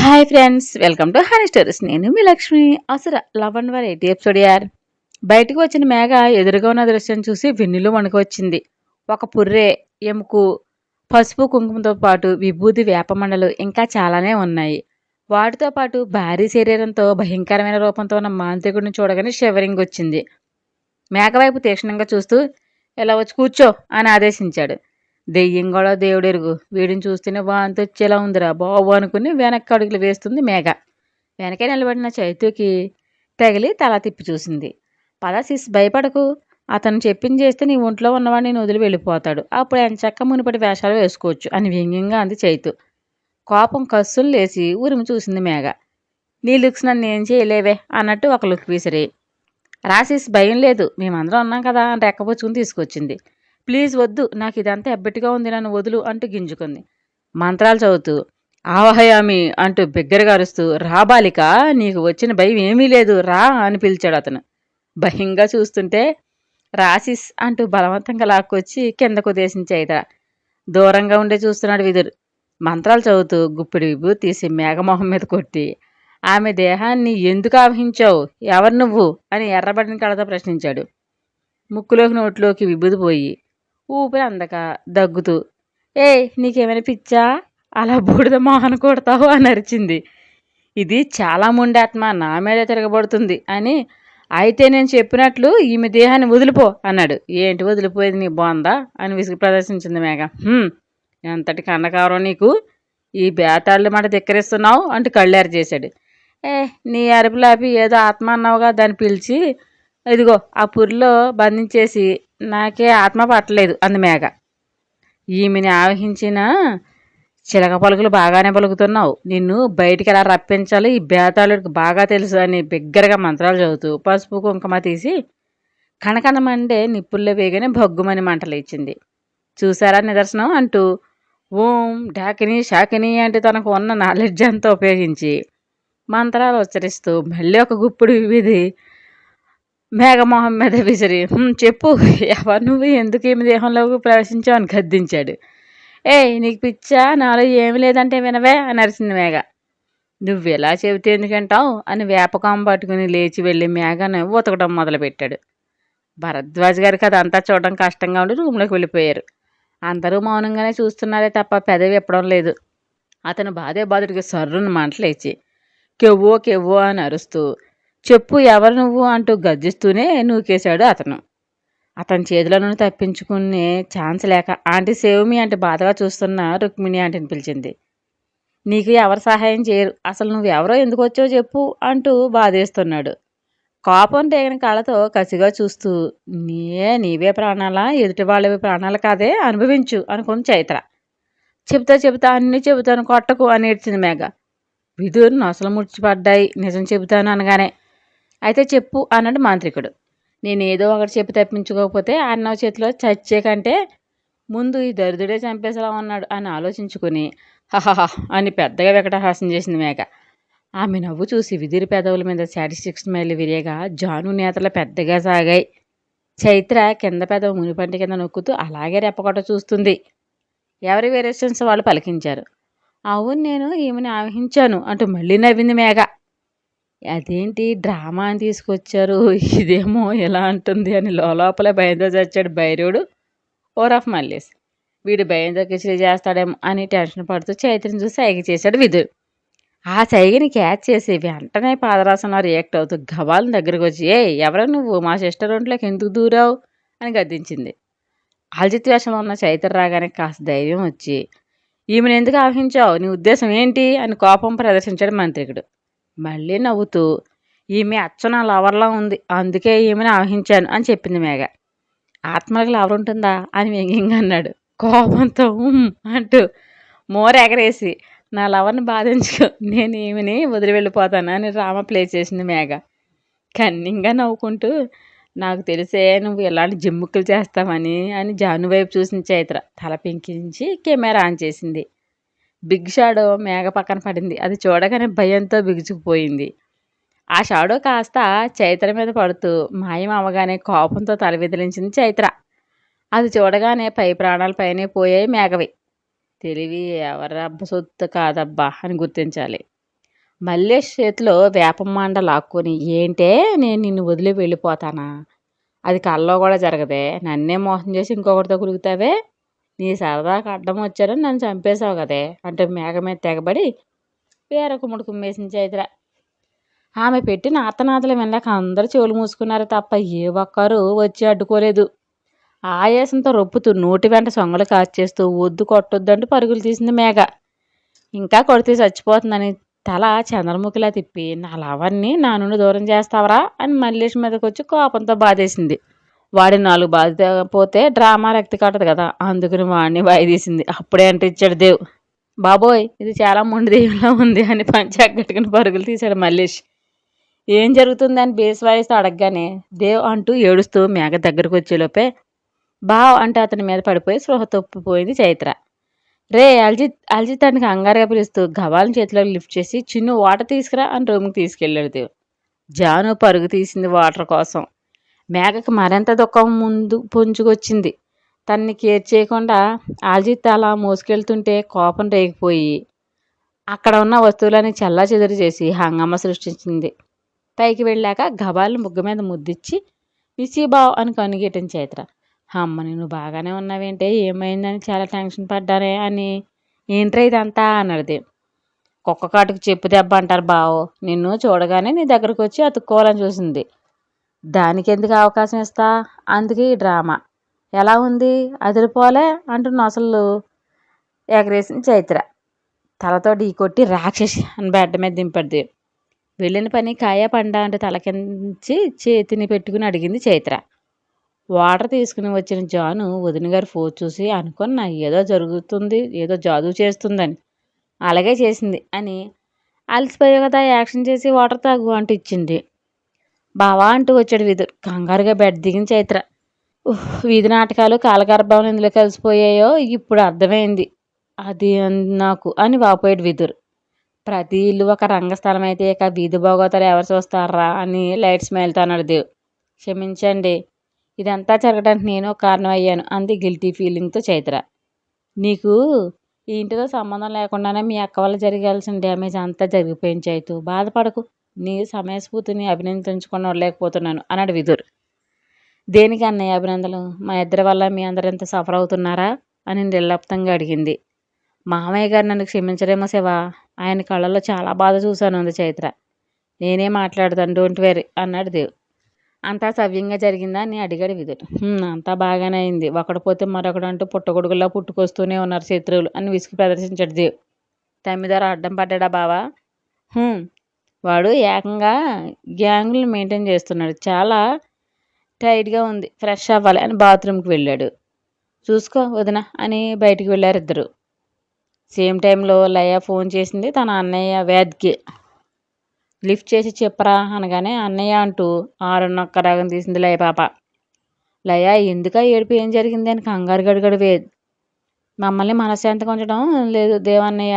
Hi friends, welcome to honey stories. నేను మీ లక్ష్మి. అసలు 11 episode యార్. బయటకు వచ్చిన మేఘ ఎదురుగా ఉన్న దృశ్యం చూసి వెన్నులో వణుకు వచ్చింది. ఒక పుర్రె, ఎముకు, పసుపు కుంకుమతో పాటు విభూతి, వేపమండలు ఇంకా చాలానే ఉన్నాయి. వాటితో పాటు భారీ శరీరంతో భయంకరమైన రూపంతో ఉన్న మాంత్రికుడిని చూడగానే షివరింగ్ వచ్చింది. మేఘ వైపు తీక్షణంగా చూస్తూ ఇలా వచ్చి కూర్చో అని ఆదేశించాడు. దెయ్యం కూడా దేవుడెరుగు, వీడిని చూస్తేనే వాంతి వచ్చేలా ఉందిరా బాబు అనుకుని వెనక్కి అడుగులు వేస్తుంది మేఘ. వెనకే నిలబడిన చైతుకి తగిలి తల తిప్పి చూసింది. పదసిస్, భయపడకు, అతను చెప్పింది చేస్తే నీ ఒంట్లో ఉన్నవాడిని నేను వదిలి వెళ్ళిపోతాడు. అప్పుడు ఎంచక్క మునిపటి వేషాలు వేసుకోవచ్చు అని వ్యంగ్యంగా అంది చైతు. కోపం కస్సులు లేచి ఉరిమి చూసింది మేఘ. నీ లుక్స్ నన్ను ఏం చేయలేవే అన్నట్టు ఒక లుక్ విసిరి, రాసిస్ భయం లేదు, మేమందరం ఉన్నాం కదా అని రెక్కపుచ్చుకుని తీసుకొచ్చింది. ప్లీజ్ వద్దు, నాకు ఇదంతా ఎబ్బెట్టుగా ఉంది, నన్ను వదులు అంటూ గింజుకుంది. మంత్రాలు చదువుతూ ఆవహయామి అంటూ బిగ్గరగా అరుస్తూ, రా బాలిక, నీకు వచ్చిన భయం ఏమీ లేదు రా అని పిలిచాడు అతను. భయంగా చూస్తుంటే రాసిస్ అంటూ బలవంతంగా లాక్కొచ్చి కిందకు ఉద్దేశించేత దూరంగా ఉండే చూస్తున్నాడు విదురు. మంత్రాలు చదువుతూ గుప్పిడి విభూతి తీసి మేఘమోహం మీద కొట్టి, ఆమె దేహాన్ని ఎందుకు ఆవహించావు, ఎవరు నువ్వు అని ఎర్రబడిన కళతో ప్రశ్నించాడు. ముక్కులోకి నోట్లోకి విభూతి పోయి ఊపిరి అందక దగ్గుతూ, నీకేమైనా పిచ్చా, అలా బూడిద మోహన కొడతావు అని అరిచింది. ఇది చాలా మొండాత్మ, నా మీదే తిరగబడుతుంది అని. అయితే నేను చెప్పినట్లు ఈమె దేహాన్ని వదిలిపో అన్నాడు. ఏంటి వదిలిపోయేది నీ బాందా అని విసిగి ప్రదర్శించింది మేఘ. ఎంతటి కండకారం నీకు, ఈ బేతాళ్ళు మాట ధిక్కరిస్తున్నావు అంటూ కళ్ళేరు చేశాడు. నీ అరుపులాపి ఏదో ఆత్మ అన్నావుగా, దాన్ని పిలిచి ఇదిగో ఆ పురిలో బంధించేసి నాకే ఆత్మ పట్టలేదు అంది మేఘ. ఈమెని ఆవహించిన చిలక పలుకులు బాగానే పలుకుతున్నావు, నిన్ను బయటికి ఎలా రప్పించాలో ఈ బేతాళుడికి బాగా తెలుసు అని బిగ్గరగా మంత్రాలు చదువుతూ పసుపు కుంకుమ తీసి కణకణమండే నిప్పుల్లో వేగనే భగ్గుమని మంటలు ఇచ్చింది. చూసారా నిదర్శనం అంటూ ఓం డాకిని షాకిని అంటే తనకు ఉన్న నాలెడ్జ్ అంతా ఉపయోగించి మంత్రాలు ఉచ్చరిస్తూ మళ్ళీ ఒక గుప్పుడు విధి మేఘమోహం మీద విసిరి, చెప్పు, ఎవరు నువ్వు, ఎందుకు ఈమె దేహంలోకి ప్రవేశించావు అని గద్దించాడు. నీకు పిచ్చా, నాలో ఏమి లేదంటే వినవే అని అరిసింది మేఘ. నువ్వు ఎలా చెబితే ఎందుకంటావు అని వేపకాం పట్టుకుని లేచి వెళ్ళి మేఘను ఉతకడం మొదలుపెట్టాడు. భరద్వాజ్ గారికి అదంతా చూడడం కష్టంగా ఉండి రూమ్లోకి వెళ్ళిపోయారు. అందరూ మౌనంగానే చూస్తున్నారే తప్ప పెదవి ఎప్పడం లేదు. అతను బాధే బాధుడికి సర్రును మంటలేచి కెవ్వో కెవ్వో అని అరుస్తూ, చెప్పు ఎవరు నువ్వు అంటూ గర్జిస్తూనే నూకేశాడు అతను. అతని చేతులను తప్పించుకునే ఛాన్స్ లేక ఆంటీ సేవ్ మీ అంటే బాధగా చూస్తున్న రుక్మిణి ఆంటీని పిలిచింది. నీకు ఎవరు సహాయం చేయరు, అసలు నువ్వెవరో ఎందుకు వచ్చావో చెప్పు అంటూ బాధేస్తున్నాడు. కోపం తేగిన కళ్ళతో కసిగా చూస్తూ, నీవే ప్రాణాలా, ఎదుటి వాళ్ళవి ప్రాణాలు కాదే, అనుభవించు అనుకుంది చైత్ర. చెబుతా అన్నీ చెబుతాను, కొట్టకు అని ఏడ్చింది మేఘ. విదురు నొసలు ముడిచిపడ్డాయి నిజం చెబుతాను అనగానే. అయితే చెప్పు అన్నాడు మాంత్రికుడు. నేను ఏదో ఒకటి చెప్పి తప్పించుకోకపోతే అన్నవ చేతిలో చచ్చే కంటే ముందు ఈ దరిద్రుడే చంపేసేలా ఉన్నాడు అని ఆలోచించుకుని హహహ అని పెద్దగా వికటహాసం చేసింది మేఘ. ఆమె నవ్వు చూసి విదిరి పెదవుల మీద సాటిస్టిక్ స్మైల్ విరిగా జాను నేతలు పెద్దగా సాగాయి. చైత్ర కింద పెదవు మునిపంటి కింద నొక్కుతూ అలాగే రెప్పకొట్ట చూస్తుంది. ఎవరి వేరియేషన్స్ వాళ్ళు పలికించారు. అవును, నేను ఈమెను ఆవహించాను అంటూ మళ్ళీ నవ్వింది మేఘ. అదేంటి డ్రామా అని తీసుకొచ్చారు, ఇదేమో ఎలా అంటుంది అని లోపల భయంతో చచ్చాడు భైరవుడు ఓరఫ్ మల్లేస్. వీడు భయంతో కిచిడి చేస్తాడేమో అని టెన్షన్ పడుతూ చైత్రని చూసి సైగ చేశాడు విదురు. ఆ సైగని క్యాచ్ చేసి వెంటనే పాదరాసంలో రియాక్ట్ అవుతూ గవాలని దగ్గరకు వచ్చి, ఎవరు నువ్వు, మా సిస్టర్ ఒంట్లోకి ఎందుకు దూరావు అని గద్దించింది. ఆల్జిత్ వేషంలో ఉన్న చైత్ర రాగానే కాస్త ధైర్యం వచ్చి, ఈమెను ఎందుకు ఆవహించావు, నీ ఉద్దేశం ఏంటి అని కోపం ప్రదర్శించాడు మంత్రికుడు. మళ్ళీ నవ్వుతూ, ఈమె అచ్చన లవర్లా ఉంది, అందుకే ఈమెను ఆవహించాను అని చెప్పింది మేఘ. ఆత్మలకు లవర్ ఉంటుందా అని వ్యంగ్యంగా అన్నాడు. కోపంతో అంటూ మోర ఎగరేసి, నా లవర్ని బాధించుకో, నేను ఈమెని వదిలి వెళ్ళిపోతాను అని డ్రామా ప్లే చేసింది మేఘ. కన్నింగా నవ్వుకుంటూ, నాకు తెలిసే నువ్వు ఎలాంటి జిమ్ముక్కులు చేస్తావని అని జాను వైపు చూసిన చైత్ర తల పెంకించి కెమెరా ఆన్ చేసింది. బిగ్ షాడో మేఘ పక్కన పడింది. అది చూడగానే భయంతో బిగుచుకుపోయింది. ఆ షాడో కాస్త చైత్ర మీద పడుతూ మాయం అవగానే కోపంతో తల విదిలించింది చైత్ర. అది చూడగానే పై ప్రాణాల పైనే పోయాయి మేఘవి. తెలివి ఎవరబ్బ సొత్తు కాదబ్బా అని గుర్తించాలి. మల్లేష్ చేతిలో వేప మండ లాక్కొని, ఏంటే నేను నిన్ను వదిలి వెళ్ళిపోతానా? అది కల్లో కూడా జరగదే. నన్నే మోసం చేసి ఇంకొకరితో కులుగుతావే. నీ సరదాకు అడ్డం వచ్చారని నన్ను చంపేశావు కదే అంటే మేఘ మీద తెగబడి వేరొకముడు కుమ్మేసింది చైత్ర. ఆమె పెట్టిన ఆర్తనాదలు వినలేక అందరూ చెవులు మూసుకున్నారు తప్ప ఏ ఒక్కరూ వచ్చి అడ్డుకోలేదు. ఆయాసంతో రొప్పుతూ నోటి వెంట సొంగలు కాచేస్తూ వద్దు కొట్టొద్దంటూ పరుగులు తీసింది మేఘ. ఇంకా కొడితే చచ్చిపోతుందని తల చంద్రముఖిలా తిప్పి, నా లవర్ని నా నుండి దూరం చేస్తావరా అని మల్లేష్ మీదకి వచ్చి కోపంతో బాధేసింది. వాడి 4 బాధిపోతే డ్రామా రక్తి కట్టదు కదా, అందుకని వాడిని వాయిదీసింది. అప్పుడే అంటించాడు దేవ్. బాబోయ్, ఇది చాలా మొండి దెయ్యంలా ఉంది అని పంచాగట్టుకుని పరుగులు తీశాడు మల్లేష్. ఏం జరుగుతుందని బేస్ వాయిస్తూ అడగగానే దేవ్ అంటూ ఏడుస్తూ మేఘ దగ్గరకు వచ్చేలోపే బావ్ అంటూ అతని మీద పడిపోయి స్పృహ తప్పిపోయింది చైత్ర. రే అల్జిత్ అతనికి కంగారుగా పిలుస్తూ గవాలను చేతిలోకి లిఫ్ట్ చేసి చిన్ను వాటర్ తీసుకురా అని రూమ్కి తీసుకెళ్ళాడు దేవ్. జాను పరుగు తీసింది వాటర్ కోసం. మేఘకు మరింత దుఃఖం ముందు పుంజుకొచ్చింది. తన్ని కేర్ చేయకుండా అల్జిత్ అలా మోసుకెళ్తుంటే కోపం రేగిపోయి అక్కడ ఉన్న వస్తువులని చల్లా చెదురు చేసి హంగామా సృష్టించింది. పైకి వెళ్ళాక గబాలను ముగ్గు మీద ముద్దిచ్చి మిసీబావ్ అని కనుగెట్టిన చైత్ర. అమ్మ నేను బాగానే ఉన్నావేంటే, ఏమైందని చాలా టెన్షన్ పడ్డానే అని. ఏంట్రా ఇదంతా అన్నది. కుక్క కాటుకు చెప్పు దెబ్బ అంటారు బావో, నిన్ను చూడగానే నీ దగ్గరకు వచ్చి అతుక్కోవాలని చూసింది. దానికి ఎందుకు అవకాశం ఇస్తా, అందుకే ఈ డ్రామా. ఎలా ఉంది, అదిరిపోలే అంటూ నొసలు ఎగరేసిన చైత్ర. తలతో ఢీ కొట్టి రాక్షసి అని బెడ్డ మీద దింపడి. వెళ్ళిన పని కాయ పండా అంటే తలకించి చేతిని పెట్టుకుని అడిగింది చైత్ర. వాటర్ తీసుకుని వచ్చిన జాను వదిన గారి ఫోన్ చూసి అనుకున్నా ఏదో జరుగుతుంది, ఏదో జాదూ చేస్తుందని. అలాగే చేసింది అని అలసిపోయే కదా యాక్షన్ చేసి వాటర్ తాగు అంటూ ఇచ్చింది. బావా అంటూ వచ్చాడు విధుడు. కంగారుగా బెడ్ దిగిన చైత్ర. వీధి నాటకాలు కాలగర్భాలు ఎందులో కలిసిపోయాయో ఇప్పుడు అర్థమైంది అది నాకు అని వాపోయాడు విధుడు. ప్రతి ఇల్లు ఒక రంగస్థలం అయితే ఇక వీధి బాగోతారు ఎవరు చూస్తారా అని లైట్స్ మేలుతాన్నాడు దేవ్. క్షమించండి, ఇదంతా జరగడానికి నేను కారణం అయ్యాను అంది గిల్టీ ఫీలింగ్తో చైత్ర. నీకు ఈ ఇంటితో సంబంధం లేకుండానే మీ అక్క వల్ల జరగాల్సిన డ్యామేజ్ అంతా జరిగిపోయింది చైతు, బాధపడకు. నీ సమయస్ఫూర్తిని అభినందించకుండా ఉండలేకపోతున్నాను అన్నాడు విధుర్. దేనికి అన్నయ్య అభినందనలు, మా ఇద్దరి వల్ల మీ అందరు ఎంత సఫర్ అవుతున్నారా అని నిర్లప్తంగా అడిగింది. మామయ్య గారు నన్ను క్షమించరేమో శివ, ఆయన కళ్ళల్లో చాలా బాధ చూశాను అంది చైత్ర. నేనే మాట్లాడతాను, డోంట్ వెరీ అన్నాడు దేవ్. అంతా సవ్యంగా జరిగిందా అని అడిగాడు విధుడు. అంతా బాగానే అయింది, ఒకడు పోతే మరొకడు అంటూ పుట్టగొడుగులా పుట్టుకొస్తూనే ఉన్నారు శత్రువులు అని విసుగు ప్రదర్శించాడు దేవ్. తమ్మిదార అడ్డం పడ్డా బావా? వాడు ఏకంగా గ్యాంగులు మెయింటైన్ చేస్తున్నాడు, చాలా టైట్గా ఉంది, ఫ్రెష్ అవ్వాలి అని బాత్రూమ్కి వెళ్ళాడు. చూసుకో వదిన అని బయటికి వెళ్ళారు ఇద్దరు. సేమ్ టైంలో లయ ఫోన్ చేసింది తన అన్నయ్య వేద్కి. లిఫ్ట్ చేసి చెప్పరా అనగానే అన్నయ్య అంటూ 6 రాగం తీసింది లయ పాప. లయ ఎందుక ఏడుపు, ఏం జరిగింది అని కంగారు గడిగడు వేద్. మమ్మల్ని మనశ్శాంతిగా ఉంచడం లేదు దేవన్నయ్య,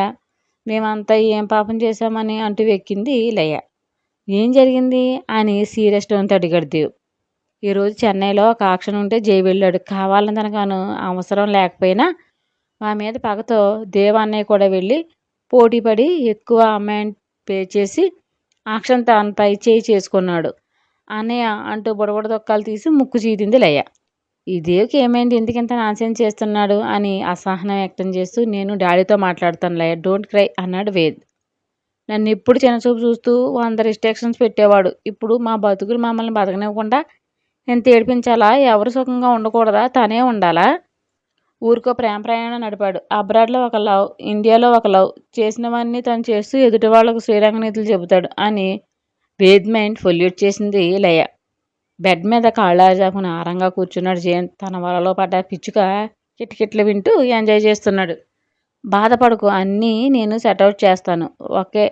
మేమంతా ఏం పాపం చేశామని అంటూ వెక్కింది లయ. ఏం జరిగింది అని సీరియస్ టోన్తో అడిగాడు దేవ్. ఈరోజు చెన్నైలో ఒక ఆక్షన్ ఉంటే జై వెళ్ళాడు, కావాలని తనకు అవసరం లేకపోయినా మా మీద పగతో దేవన్నయ్య కూడా వెళ్ళి పోటీపడి ఎక్కువ అమౌంట్ పే చేసి ఆక్షన్ తనపై చేయి చేసుకున్నాడు. అన్నయ్య అంటూ బుడబుడ దొక్కాలు తీసి ముక్కు చీదింది లయ. ఈ దేవ్కి ఏమైంది, ఎందుకింత నాన్సెన్స్ చేస్తున్నాడు అని అసహనం వ్యక్తం చేస్తూ నేను డాడీతో మాట్లాడుతాను లయ, డోంట్ క్రై అన్నాడు వేద్. నన్ను ఎప్పుడు చిన్నచూపు చూస్తూ 100 రిస్ట్రిక్షన్స్ పెట్టేవాడు, ఇప్పుడు మా బతుకులు మమ్మల్ని బతకనివ్వకుండా ఎంత ఏడిపించాలా, ఎవరు సుఖంగా ఉండకూడదా, తనే ఉండాలా? ఊరికో ప్రేమ ప్రయాణం నడిపాడు, అబ్రాడ్లో ఒక లవ్, ఇండియాలో ఒక లవ్, చేసినవన్నీ తను చేస్తూ ఎదుటి వాళ్లకు శ్రీరంగ నీతులు చెబుతాడు అని వేద్ మైండ్ పొల్యూట్ చేసింది లయ. బెడ్ మీద కాళ్ళాజాపుని ఆరంగా కూర్చున్నాడు జయంత్. తన వలలో పడ్డ పిచ్చుక కిటకిట్లు వింటూ ఎంజాయ్ చేస్తున్నాడు. బాధపడకు, అన్నీ నేను సెటౌట్ చేస్తాను, ఓకే,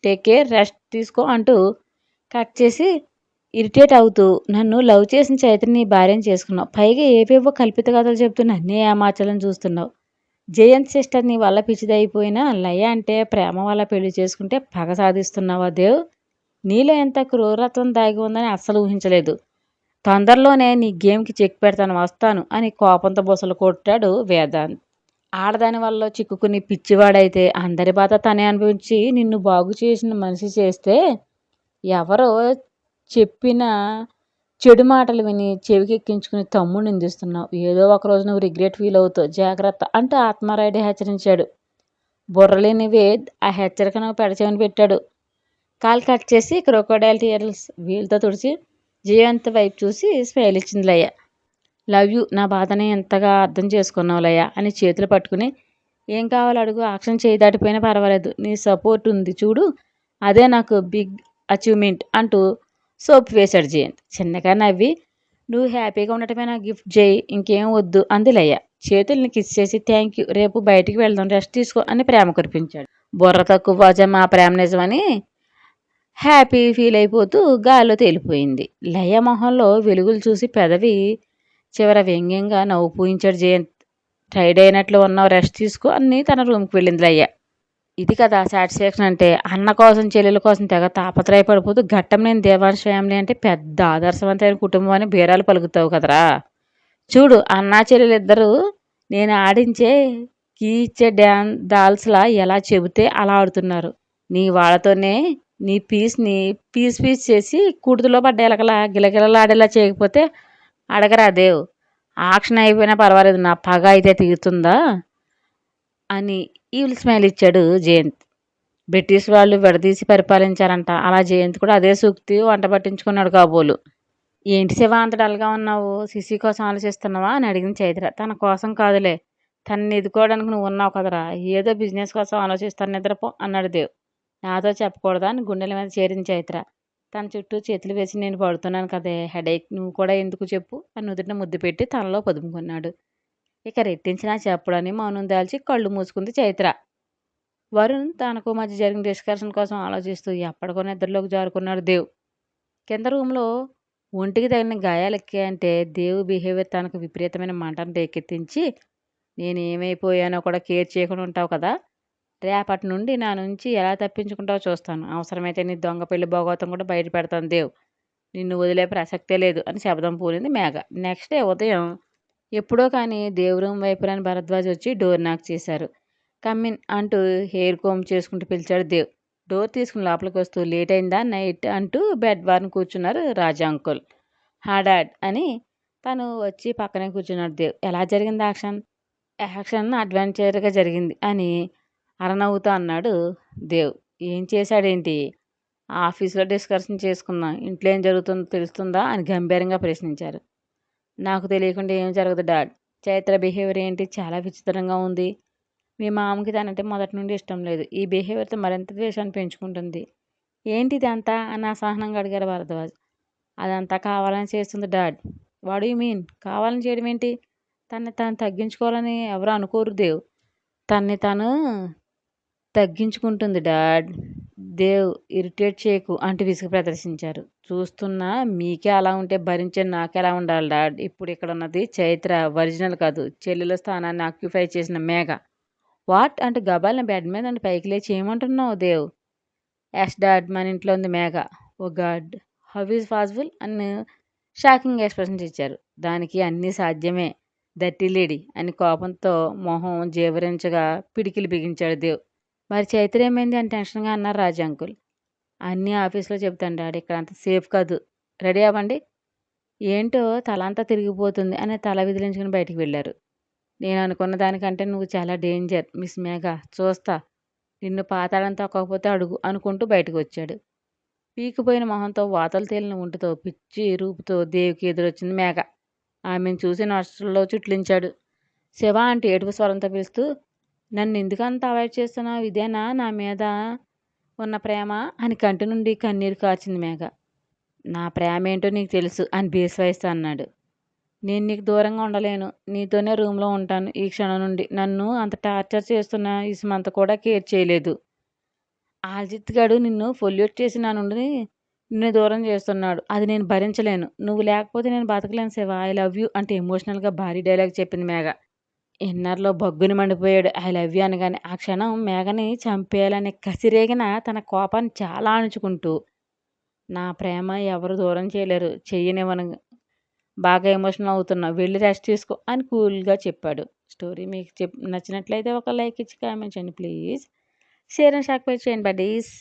టేక్ కేర్, రెస్ట్ తీసుకో అంటూ కట్ చేసి ఇరిటేట్ అవుతూ, నన్ను లవ్ చేసిన చైత్రని భార్యను చేసుకున్నావు, పైగా ఏవేవో కల్పిత కథలు చెప్తూ నన్నే ఏమార్చాలని చూస్తున్నావు. జయంత్ సిస్టర్ నీ వల్ల పిచ్చిదైపోయినా లయ అంటే ప్రేమ వల్ల పెళ్లి చేసుకుంటే పగ సాధిస్తున్నావా దేవ్? నీలో ఎంత క్రూరత్వం దాగి ఉందని అస్సలు ఊహించలేదు. తొందరలోనే నీ గేమ్కి చెక్ పెడతాను, వస్తాను అని కోపంతో బుసలు కొట్టాడు వేదాంత్. ఆడదాని వల్ల చిక్కుకుని పిచ్చివాడైతే అందరి బాధ తనే అనుభవించి నిన్ను బాగు చేసిన మనిషి చేస్తే ఎవరో చెప్పిన చెడు మాటలు విని చెవికెక్కించుకుని తమ్ముడు నిందిస్తున్నావు. ఏదో ఒక రోజు నువ్వు రిగ్రెట్ ఫీల్ అవుతావు. జాగ్రత్త అంటూ ఆత్మారాయుడు హెచ్చరించాడు. బుర్రలేని వేద్ ఆ హెచ్చరికను పెడచెవిని పెట్టాడు. కాల్ కట్ చేసి క్రొకోడైల్ టీయర్స్ వీల్తో తుడిచి జయంత్ వైపు చూసి స్మైల్ ఇచ్చింది లయ. లవ్ యూ, నా బాధని ఎంతగా అర్థం చేసుకున్నావు లయ అని చేతులు పట్టుకుని ఏం కావాలో అడుగు, యాక్షన్ చేయి దాటిపోయినా పర్వాలేదు, నీ సపోర్ట్ ఉంది చూడు, అదే నాకు బిగ్ అచీవ్మెంట్ అంటూ సోప్ వేశాడు జయంత్. చిన్నగా నవ్వి నువ్వు హ్యాపీగా ఉండటమే నా గిఫ్ట్ చేయి, ఇంకేం వద్దు అంది లయ. చేతుల్ని కిస్ చేసి థ్యాంక్ యూ, రేపు బయటికి వెళ్దాం, రెస్ట్ తీసుకో అని ప్రేమ కురిపించాడు. బుర్ర తక్కువ వాజమ్మ ఆ ప్రేమ నిజమని హ్యాపీ ఫీల్ అయిపోతూ గాల్లో తేలిపోయింది. లయ మొహంలో వెలుగులు చూసి పెదవి చివర వ్యంగ్యంగా నవ్వు పూయించాడు జయంత్. టైర్డ్ అయినట్లు ఉన్నావు, రెస్ట్ తీసుకో అని తన రూమ్కి వెళ్ళింది లయ. ఇది కదా సాటిస్ఫాక్షన్ అంటే. అన్న కోసం చెల్లెల కోసం తెగ తాపత్రయపడిపోతూ ఘట్టం నేను దేవాంశ్ ఫ్యామిలీ అంటే పెద్ద ఆదర్శవంతమైన కుటుంబం అని బీరాలు పలుకుతావు కదరా. చూడు అన్నా చెల్లెలిద్దరూ నేను ఆడించే కీ ఇచ్చే డాల్స్లా ఎలా చెబితే అలా ఆడుతున్నారు. నీ వాళ్ళతోనే నీ పీస్ని పీస్ చేసి కుడుతులో పడ్డ ఎలకలా గిలగిలలాడేలా చేయకపోతే అడగరా దేవ్, ఆక్షన్ అయిపోయినా పర్వాలేదు, నా పగ అయితే తీరుతుందా అని ఈవిల్ స్మైల్ ఇచ్చాడు జయంత్. బ్రిటిష్ వాళ్ళు విడదీసి పరిపాలించారంట, అలా జయంత్ కూడా అదే సూక్తి వంట పట్టించుకున్నాడు కాబోలు. ఏంటి శివ అంత డల్గా ఉన్నావు, సిసి కోసం ఆలోచిస్తున్నావా అని అడిగింది చైత్ర. తన కోసం కాదులే, తనని ఎదుకోవడానికి నువ్వు ఉన్నావు కదరా, ఏదో బిజినెస్ కోసం ఆలోచిస్తాను, నిద్రపో అన్నాడు దేవ్. నాతో చెప్పకూడదా అని గుండెల మీద చేరింది చైత్ర. తన చుట్టూ చేతులు వేసి నేను పడుతున్నాను కదే, హెడేక్, నువ్వు కూడా ఎందుకు చెప్పు అని నుదుటిన ముద్దు పెట్టి తనలో పొదుముకున్నాడు. ఇక రెట్టించినా చెప్పడని మౌనం దాల్చి కళ్ళు మూసుకుంది చైత్ర. వరుణ్ తనకు మధ్య జరిగిన డిస్కషన్ కోసం ఆలోచిస్తూ ఎప్పటికో నిద్రలోకి జారుకున్నాడు దేవ్. కింద రూమ్లో ఒంటికి తగిన గాయాలు ఎక్కాయంటే దేవు బిహేవియర్ తనకు విపరీతమైన మంటను రేకెత్తించి నేను ఏమైపోయానో కూడా కేర్ చేయకుండా ఉంటావు కదా, రేపటి నుండి నా నుంచి ఎలా తప్పించుకుంటావో చూస్తాను, అవసరమైతే నీ దొంగ పెళ్లి భోగవతం కూడా బయట పెడతాను దేవ్, నిన్ను వదిలే ప్రసక్తే లేదు అని శబ్దం పూరింది మేఘ. నెక్స్ట్ డే ఉదయం ఎప్పుడో కానీ దేవ్ రూమ్ వైపురాని భరద్వాజ్ వచ్చి డోర్ నాక్ చేశారు. కమ్మిన్ అంటూ హెయిర్ కోమ్ చేసుకుంటూ పిలిచాడు దేవ్. డోర్ తీసుకుని లోపలికి వస్తూ లేట్ అయిందా నైట్ అంటూ బెడ్ వారిని కూర్చున్నారు రాజా అంకుల్. హా డాడ్ అని తను వచ్చి పక్కనే కూర్చున్నాడు దేవ్. ఎలా జరిగింది యాక్షన్? యాక్షన్ అడ్వెంచర్గా జరిగింది అని అరనవ్వుతూ అన్నాడు దేవ్. ఏం చేశాడేంటి? ఆఫీస్లో డిస్కషన్ చేసుకుందాం, ఇంట్లో ఏం జరుగుతుందో తెలుస్తుందా అని గంభీరంగా ప్రశ్నించారు. నాకు తెలియకుండా ఏం జరగదు డాడ్, చైత్ర బిహేవియర్ ఏంటి చాలా విచిత్రంగా ఉంది, మీ మామకి తనంటే మొదటి నుండి ఇష్టం లేదు, ఈ బిహేవియర్తో మరింత ద్వేషాన్ని పెంచుకుంటుంది. ఏంటిది అంతా అని అసహనంగా అడిగారు భరద్వాజ్. అదంతా కావాలని చేస్తుంది డాడ్. వాట్ యు మీన్ కావాలని చేయడం ఏంటి? తన్ని తను తగ్గించుకోవాలని ఎవరు అనుకోరు దేవ్, తన్ని తను తగ్గించుకుంటుంది డాడ్. దేవ్ ఇరిటేట్ చేయకు అంటూ విసుగు ప్రదర్శించారు. చూస్తున్నా మీకే అలా ఉంటే భరించే నాకెలా ఉండాలి డాడ్. ఇప్పుడు ఇక్కడ ఉన్నది చైత్ర, ఒరిజినల్ కాదు, చెల్లెల స్థానాన్ని ఆక్యుపై చేసిన మేఘ. వాట్ అంటూ గబాల్ని బెడ్ మీద నుండి పైకి లేచి ఏమంటున్నావు దేవ్? ఎస్ డాడ్, మన ఇంట్లో ఉంది మేఘ. ఓ గాడ్, హౌ ఈజ్ పాసిబుల్ అని షాకింగ్ ఎక్స్ప్రెషన్స్ ఇచ్చారు. దానికి అన్నీ సాధ్యమే దట్టి లేడీ అని కోపంతో మొహం జేవరించగా పిడికిలు బిగించాడు దేవ్. మరి చైత్ర ఏమైంది అని టెన్షన్గా అన్నారు రాజా అంకుల్. అన్నీ ఆఫీస్లో చెప్తాను డాడీ, ఇక్కడ అంత సేఫ్ కాదు, రెడీ అవ్వండి. ఏంటో తలంతా తిరిగిపోతుంది అని తల విదిలించుకుని బయటికి వెళ్ళారు. నేను అనుకున్న దానికంటే నువ్వు చాలా డేంజర్ మిస్ మేఘ, చూస్తా, నిన్ను పాతాళం తొక్కకపోతే అడుగు అనుకుంటూ బయటకు వచ్చాడు. పీకిపోయిన మొహంతో వాతలు తేలిన ఒంటితో పిచ్చి రూపుతో దేవికి ఎదురొచ్చింది మేఘ. ఆమెను చూసి నష్టంలో చుట్లించాడు. శివ అంటే ఏడుపు స్వరంతో పిలుస్తూ నన్ను ఎందుకంత అవాయిడ్ చేస్తున్నావు, ఇదేనా నా మీద ఉన్న ప్రేమ అని కంటి నుండి కన్నీరు కార్చింది మేఘ. నా ప్రేమ ఏంటో నీకు తెలుసు అని బేస్వాయిస్తూ అన్నాడు. నేను నీకు దూరంగా ఉండలేను, నీతోనే రూమ్లో ఉంటాను ఈ క్షణం నుండి. నన్ను అంత టార్చర్ చేస్తున్న ఇసుమంత కూడా కేర్ చేయలేదు. ఆల్జిత్ గడు నిన్ను పొల్యూట్ చేసి నా నుండి నిన్ను దూరం చేస్తున్నాడు, అది నేను భరించలేను, నువ్వు లేకపోతే నేను బతకలేను శివ, ఐ లవ్ యూ అంటే ఎమోషనల్గా భారీ డైలాగ్ చెప్పింది మేఘ. ఇన్నర్లో బగ్గుని మండిపోయాడు. ఐ లవ్ యూ అనగానే ఆ క్షణం మేఘని చంపేయాలనే కసిరేగిన తన కోపాన్ని చాలా అణుచుకుంటూ నా ప్రేమ ఎవరు దూరం చేయలేరు, చెయ్యనివ్వను, బాగా ఎమోషనల్ అవుతున్నావు, వెళ్ళి రెస్ట్ తీసుకో అని కూల్గా చెప్పాడు. స్టోరీ మీకు నచ్చినట్లయితే ఒక లైక్ ఇచ్చి కామెంట్ చేయండి ప్లీజ్. షేర్ అండ్ షాక్ చేయండి బడ్డీస్.